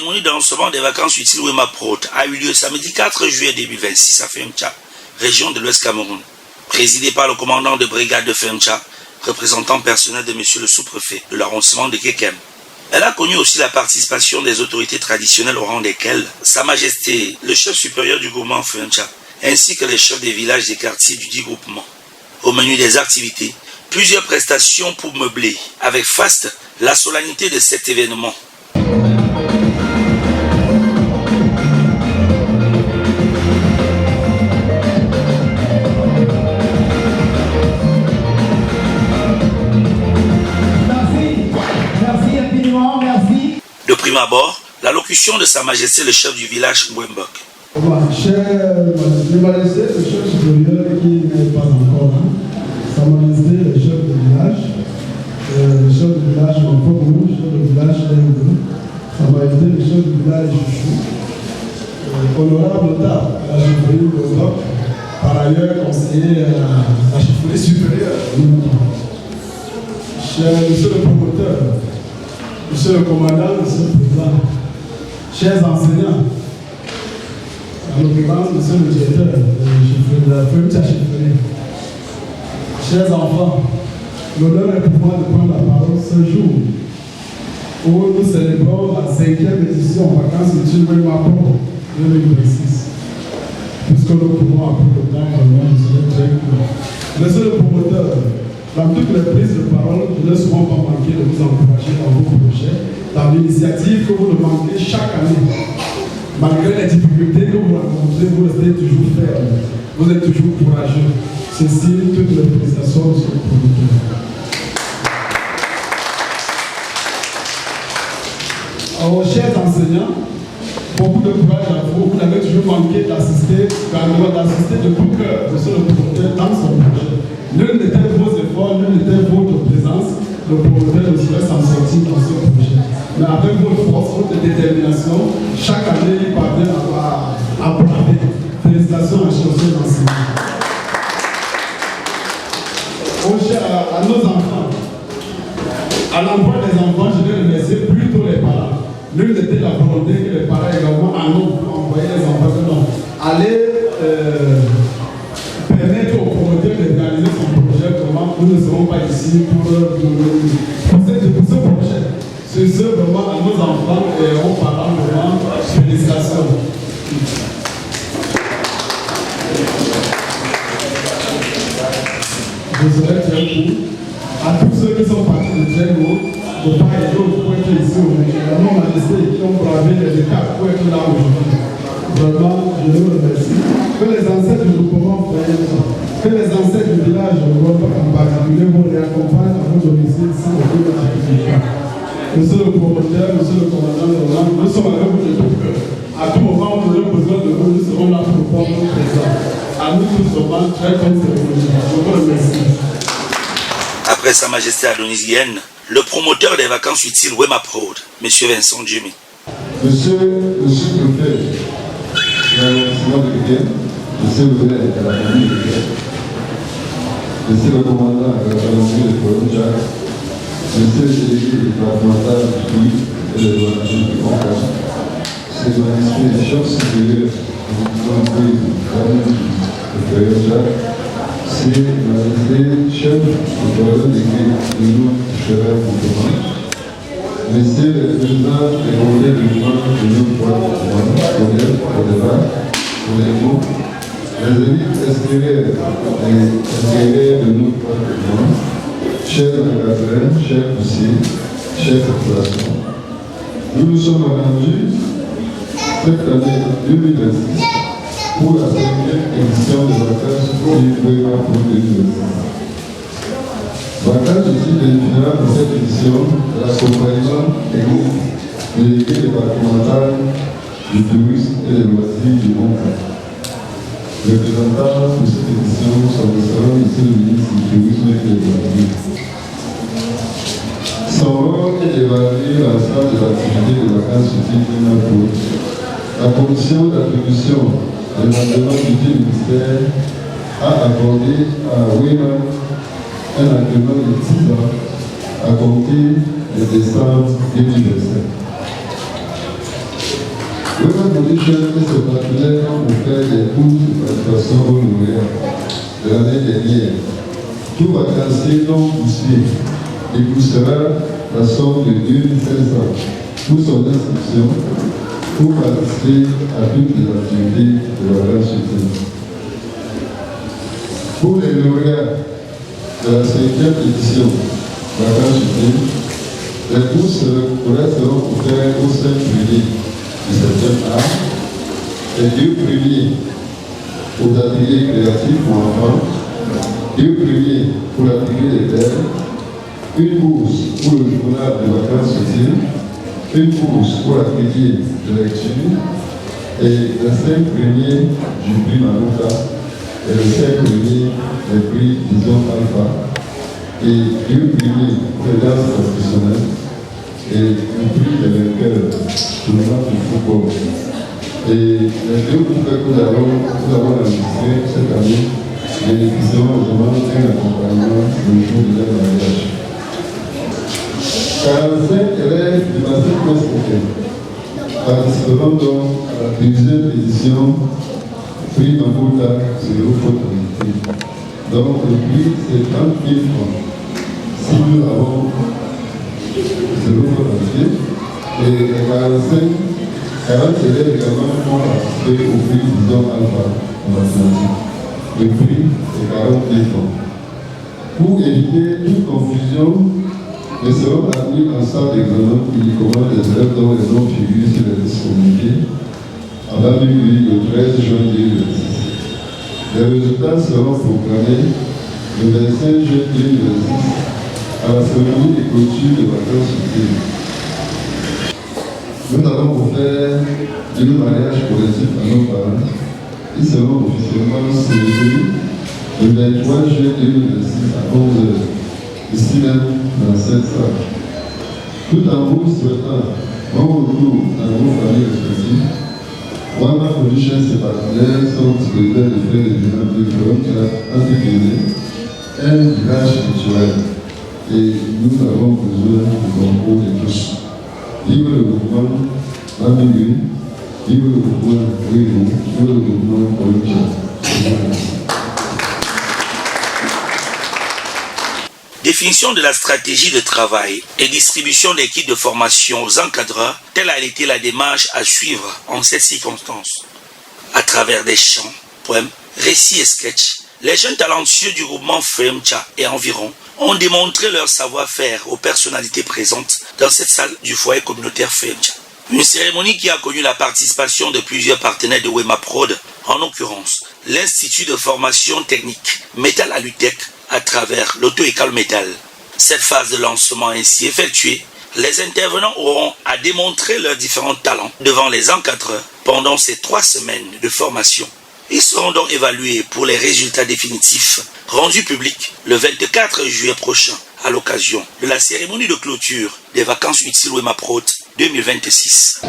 cérémonie de lancement des vacances utiles Wema Prod a eu lieu samedi 4 juillet 2026 à Fencha, région de l'Ouest Cameroun, présidée par le commandant de brigade de Fencha, représentant personnel de monsieur le sous-préfet de l'arrondissement de Kekem. Elle a connu aussi la participation des autorités traditionnelles au rang desquelles Sa Majesté, le chef supérieur du groupement Fencha, ainsi que les chefs des villages des quartiers du dit groupement. Au menu des activités, plusieurs prestations pour meubler, avec faste la solennité de cet événement. De prime abord, l'allocution de Sa Majesté le chef du village Mbwembok. Cher Majesté, le chef supérieur qui n'est pas encore là, Sa Majesté le chef du village, le chef du village Mbwembok, le chef du village Mbwembok, Sa Majesté le chef du village Chouchou, honorable notable à la chefferie Mbwembok, par ailleurs conseiller à la chefferie supérieure. Cher monsieur le promoteur, monsieur le commandant, monsieur le président, chers enseignants, en l'occurrence, monsieur le directeur de la Fencha chefferie, chers enfants, l'honneur est pour moi de prendre la parole ce jour où nous célébrons la 5e édition vacances utiles Wema Prod 2026. Puisque nous pouvons appeler le temps, vraiment, je serai très court. Monsieur le promoteur, dans toutes les prises de parole, je ne souvent pas manquer de vous encourager dans vos projets, dans l'initiative que vous demandez chaque année. Malgré les difficultés que vous rencontrez, vous restez toujours ferme, vous êtes toujours courageux. Ceci, toutes les félicitations sur le promoteur. Alors, chers enseignants, beaucoup de courage à vous. Vous avez toujours manqué d'assister de tout cœur, monsieur le promoteur, dans son projet. Nul n'était vos efforts, nul n'était votre présence, le promoteur ne serait s'en sortir dans ce projet. Mais avec votre force, votre détermination, chaque année, il parvient à braver. Félicitations à chacun d'enseignants. À nos enfants, à l'endroit des enfants, je vais remercier plutôt les parents. Nul n'était la volonté que les parents également en ont pour envoyer les enfants. Non. Allez permettre au promoteur de réaliser son projet, comment nous ne serons pas ici pour ce projet. C'est ce vraiment à nos enfants et aux parents, vraiment, félicitations. Je serai très court. À tous ceux qui sont partis de très haut, de part et d'autre pour être ici aujourd'hui, à nos majestés qui ont bravé les étapes pour être là aujourd'hui. Vraiment, je vous remercie. Que les ancêtres du groupement que les ancêtres du village en particulier vous réaccompagnent à vos domiciles sans aucune difficulté. Monsieur le promoteur, monsieur le commandant de Roland, nous sommes avec vous de tout cœur. À tout moment où nous aurons besoin de vous, nous serons là pour prendre nos présents. À nous tous, vraiment, très bonne cérémonie. Je vous remercie. Après Sa Majesté Adonis Guienne, le promoteur des vacances utiles Wema Prod, M. Vincent Djumi. Monsieur le sous-préfet de l'arrondissement de Guienne, monsieur le maire de la famille de Guienne, monsieur le commandant de la famille de Fencha, monsieur le délégué départemental du pays et de l'organisation du Congrès, c'est le chef supérieur du Conseil de la famille de Fencha, c'est le chef du bureau de nous cher gouvernement, monsieur le président et relais du gouvernement de notre gouvernement, pour les mots, les élites extérieures de notre gouvernement, chers encadreurs, chers poussiers, chers populations, nous nous sommes rendus cette année 2026 pour la 5e édition de vacances du Wema Prod 2026. Vacances ici définira pour cette édition l'accompagnement technique de l'équipe départementale du tourisme et des loisirs du Congrès. Représentant pour cette édition sont monsieur le ministre du tourisme et des loisirs. Son rôle est d'évaluer l'ensemble des activités de vacances utiles de Wema Prod. La commission d'attribution de l'amendement du ministère a accordé à Wema un agrément de 10 ans à compter de décembre 2025. Wema Production et ses partenaires ont offert des cours de participation aux lauréats de l'année dernière. Tout vacancier non boursier déboursera la somme de 2500 pour son inscription pour participer à toutes les activités de vacances scolaires. Pour les lauréats de la 5e édition vacances scolaires, les bourses seront offertes aux 5 premiers du 7e art, les 2 premiers aux ateliers créatifs pour enfants, 2 premiers pour l'atelier des pères, une bourse pour le journal de vacances scolaires, une bourse pour l'atelier de lecture et les 5 premiers du prix Manuka et les 5 premiers des prix Vision Alpha et 2 premiers pour les danses professionnelles et le prix des vainqueurs pour le match de football. Et les 2 groupes que nous avons enregistrés cette année bénéficieront également d'un accompagnement le jour de leur mariage. 45 élèves du Master Post-Poker participeront donc à la 2e édition Prix Mamuta Zéro Faute. Donc le prix c'est 30 000 francs. Si nous avons zéro faute et les 40 élèves également vont participer au prix Vision Alpha en mathématiques. Le prix est 40 000 francs. Pour éviter toute confusion, nous serons admis en salle d'examen uniquement des élèves dont les noms figurent sur les listes communiquées avant minuit le 13 juin 2026. Les résultats seront proclamés le 25 juin 2026 à la cérémonie de clôture de vacances scolaires. Nous avons offert deux mariages collectifs à nos parents. Ils seront officiellement célébrés le 23 juin 2026 à 11h, ici même dans cette salle. Tout en vous souhaitant bon retour dans vos familles respectives, Wema Production et ses partenaires sont disposés de faire des dynamiques de frontières intégrées, un village culturel. Et nous avons besoin du concours de tous. Vive le mouvement Mamigui, vive le mouvement Wéro, vive le mouvement Production. Définition de la stratégie de travail et distribution des kits de formation aux encadreurs, telle a été la démarche à suivre en cette circonstance. À travers des chants, poèmes, récits et sketchs, les jeunes talentueux du groupement Femcha et environ ont démontré leur savoir-faire aux personnalités présentes dans cette salle du foyer communautaire Femcha. Une cérémonie qui a connu la participation de plusieurs partenaires de Wema Prod, en l'occurrence l'Institut de formation technique Métal à l'UTEC à travers l'auto-école métal. Cette phase de lancement ainsi effectuée, les intervenants auront à démontrer leurs différents talents devant les encadreurs pendant ces 3 semaines de formation. Ils seront donc évalués pour les résultats définitifs rendus publics le 24 juillet prochain à l'occasion de la cérémonie de clôture des vacances utiles Wema Prod 2026.